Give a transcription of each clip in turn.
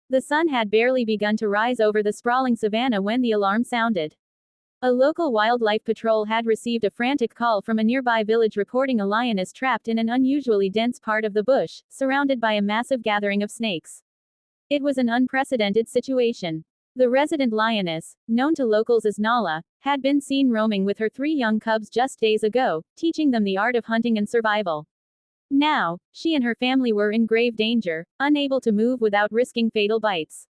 The sun had barely begun to rise over the sprawling savanna when the alarm sounded. A local wildlife patrol had received a frantic call from a nearby village reporting a lioness trapped in an unusually dense part of the bush, surrounded by a massive gathering of snakes. It was an unprecedented situation. The resident lioness, known to locals as Nala, had been seen roaming with her 3 young cubs just days ago, teaching them the art of hunting and survival. Now, she and her family were in grave danger, unable to move without risking fatal bites.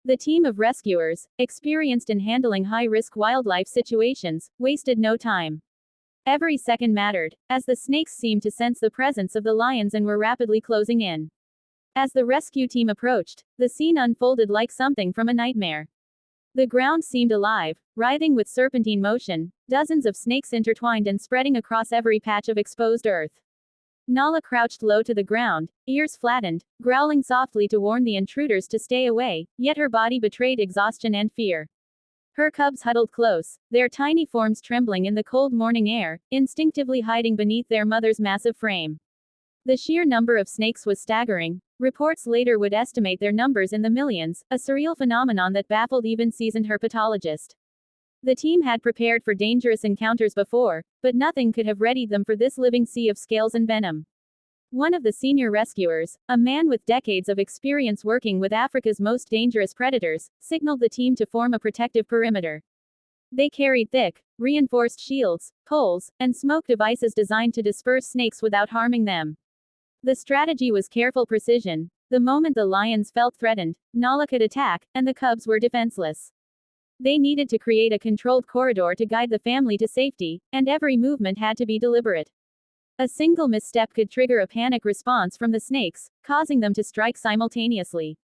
The team of rescuers, experienced in handling high-risk wildlife situations, wasted no time. Every second mattered, as the snakes seemed to sense the presence of the lions and were rapidly closing in. As the rescue team approached, the scene unfolded like something from a nightmare. The ground seemed alive, writhing with serpentine motion, dozens of snakes intertwined and spreading across every patch of exposed earth. Nala crouched low to the ground, ears flattened, growling softly to warn the intruders to stay away, yet her body betrayed exhaustion and fear. Her cubs huddled close, their tiny forms trembling in the cold morning air, instinctively hiding beneath their mother's massive frame. The sheer number of snakes was staggering. Reports later would estimate their numbers in the millions, a surreal phenomenon that baffled even seasoned herpetologists. The team had prepared for dangerous encounters before, but nothing could have readied them for this living sea of scales and venom. One of the senior rescuers, a man with decades of experience working with Africa's most dangerous predators, signaled the team to form a protective perimeter. They carried thick, reinforced shields, poles, and smoke devices designed to disperse snakes without harming them. The strategy was careful precision. The moment the lions felt threatened, Nala could attack, and the cubs were defenseless. They needed to create a controlled corridor to guide the family to safety, and every movement had to be deliberate. A single misstep could trigger a panic response from the snakes, causing them to strike simultaneously.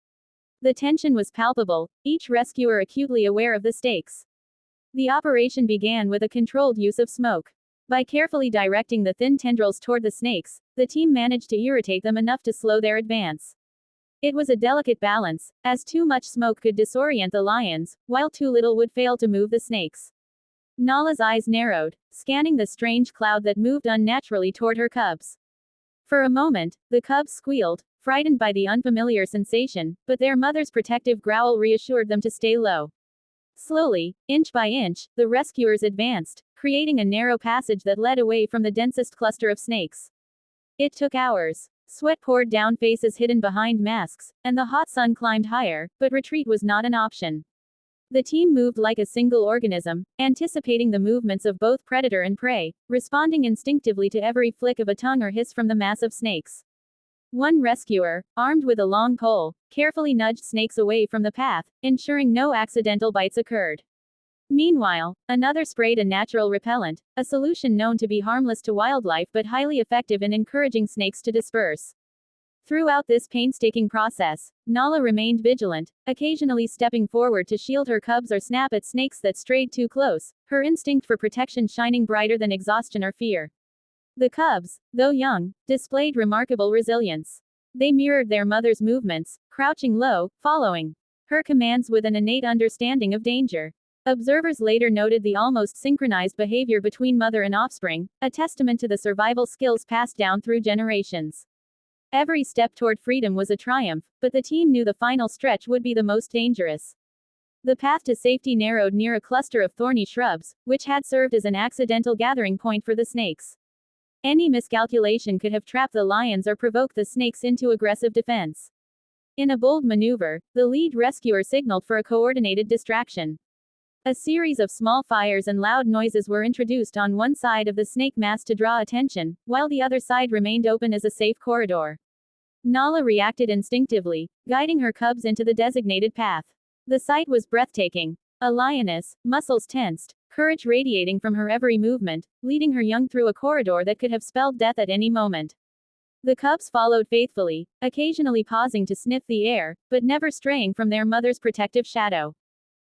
The tension was palpable, each rescuer acutely aware of the stakes. The operation began with a controlled use of smoke. By carefully directing the thin tendrils toward the snakes, the team managed to irritate them enough to slow their advance. It was a delicate balance, as too much smoke could disorient the lions, while too little would fail to move the snakes. Nala's eyes narrowed, scanning the strange cloud that moved unnaturally toward her cubs. For a moment, the cubs squealed, frightened by the unfamiliar sensation, but their mother's protective growl reassured them to stay low. Slowly, inch by inch, the rescuers advanced, creating a narrow passage that led away from the densest cluster of snakes. It took hours. Sweat poured down faces hidden behind masks, and the hot sun climbed higher, but retreat was not an option. The team moved like a single organism, anticipating the movements of both predator and prey, responding instinctively to every flick of a tongue or hiss from the mass of snakes. One rescuer, armed with a long pole, carefully nudged snakes away from the path, ensuring no accidental bites occurred. Meanwhile, another sprayed a natural repellent, a solution known to be harmless to wildlife but highly effective in encouraging snakes to disperse. Throughout this painstaking process, Nala remained vigilant, occasionally stepping forward to shield her cubs or snap at snakes that strayed too close, her instinct for protection shining brighter than exhaustion or fear. The cubs, though young, displayed remarkable resilience. They mirrored their mother's movements, crouching low, following her commands with an innate understanding of danger. Observers later noted the almost synchronized behavior between mother and offspring, a testament to the survival skills passed down through generations. Every step toward freedom was a triumph, but the team knew the final stretch would be the most dangerous. The path to safety narrowed near a cluster of thorny shrubs, which had served as an accidental gathering point for the snakes. Any miscalculation could have trapped the lions or provoked the snakes into aggressive defense. In a bold maneuver, the lead rescuer signaled for a coordinated distraction. A series of small fires and loud noises were introduced on one side of the snake mass to draw attention, while the other side remained open as a safe corridor. Nala reacted instinctively, guiding her cubs into the designated path. The sight was breathtaking. A lioness, muscles tensed, courage radiating from her every movement, leading her young through a corridor that could have spelled death at any moment. The cubs followed faithfully, occasionally pausing to sniff the air, but never straying from their mother's protective shadow.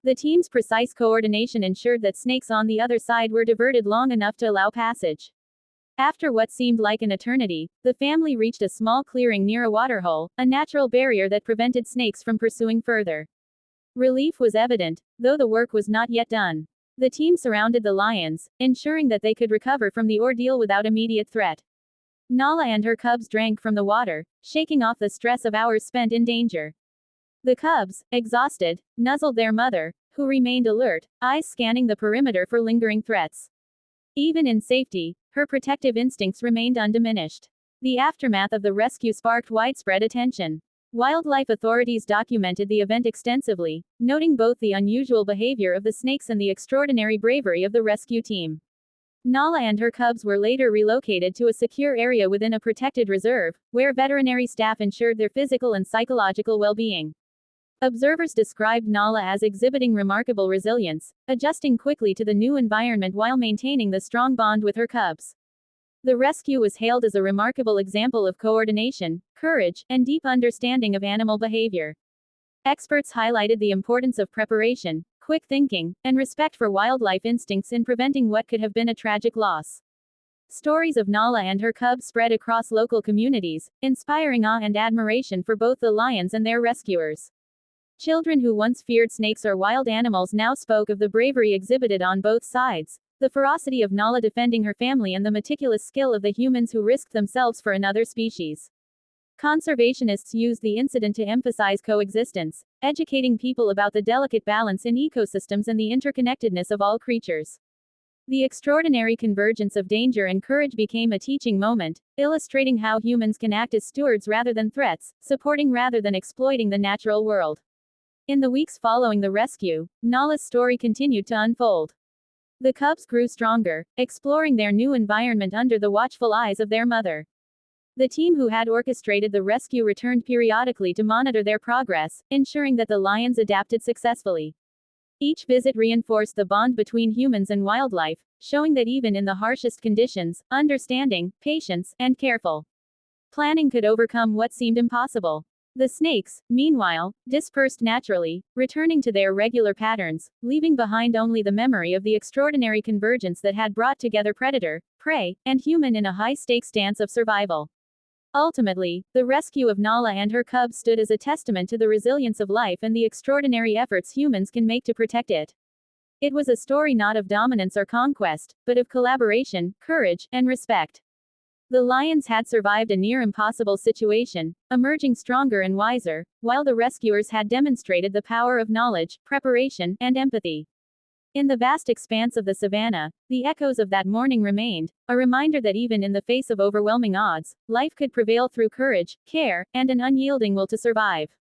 The team's precise coordination ensured that snakes on the other side were diverted long enough to allow passage. After what seemed like an eternity, the family reached a small clearing near a waterhole, a natural barrier that prevented snakes from pursuing further. Relief was evident, though the work was not yet done. The team surrounded the lions, ensuring that they could recover from the ordeal without immediate threat. Nala and her cubs drank from the water, shaking off the stress of hours spent in danger. The cubs, exhausted, nuzzled their mother, who remained alert, eyes scanning the perimeter for lingering threats. Even in safety, her protective instincts remained undiminished. The aftermath of the rescue sparked widespread attention. Wildlife authorities documented the event extensively, noting both the unusual behavior of the snakes and the extraordinary bravery of the rescue team. Nala and her cubs were later relocated to a secure area within a protected reserve, where veterinary staff ensured their physical and psychological well-being. Observers described Nala as exhibiting remarkable resilience, adjusting quickly to the new environment while maintaining the strong bond with her cubs. The rescue was hailed as a remarkable example of coordination, courage, and deep understanding of animal behavior. Experts highlighted the importance of preparation, quick thinking, and respect for wildlife instincts in preventing what could have been a tragic loss. Stories of Nala and her cubs spread across local communities, inspiring awe and admiration for both the lions and their rescuers. Children who once feared snakes or wild animals now spoke of the bravery exhibited on both sides, the ferocity of Nala defending her family and the meticulous skill of the humans who risked themselves for another species. Conservationists used the incident to emphasize coexistence, educating people about the delicate balance in ecosystems and the interconnectedness of all creatures. The extraordinary convergence of danger and courage became a teaching moment, illustrating how humans can act as stewards rather than threats, supporting rather than exploiting the natural world. In the weeks following the rescue, Nala's story continued to unfold. The cubs grew stronger, exploring their new environment under the watchful eyes of their mother. The team who had orchestrated the rescue returned periodically to monitor their progress, ensuring that the lions adapted successfully. Each visit reinforced the bond between humans and wildlife, showing that even in the harshest conditions, understanding, patience, and careful planning could overcome what seemed impossible. The snakes, meanwhile, dispersed naturally, returning to their regular patterns, leaving behind only the memory of the extraordinary convergence that had brought together predator, prey, and human in a high-stakes dance of survival. Ultimately, the rescue of Nala and her cubs stood as a testament to the resilience of life and the extraordinary efforts humans can make to protect it. It was a story not of dominance or conquest, but of collaboration, courage, and respect. The lions had survived a near-impossible situation, emerging stronger and wiser, while the rescuers had demonstrated the power of knowledge, preparation, and empathy. In the vast expanse of the savannah, the echoes of that morning remained, a reminder that even in the face of overwhelming odds, life could prevail through courage, care, and an unyielding will to survive.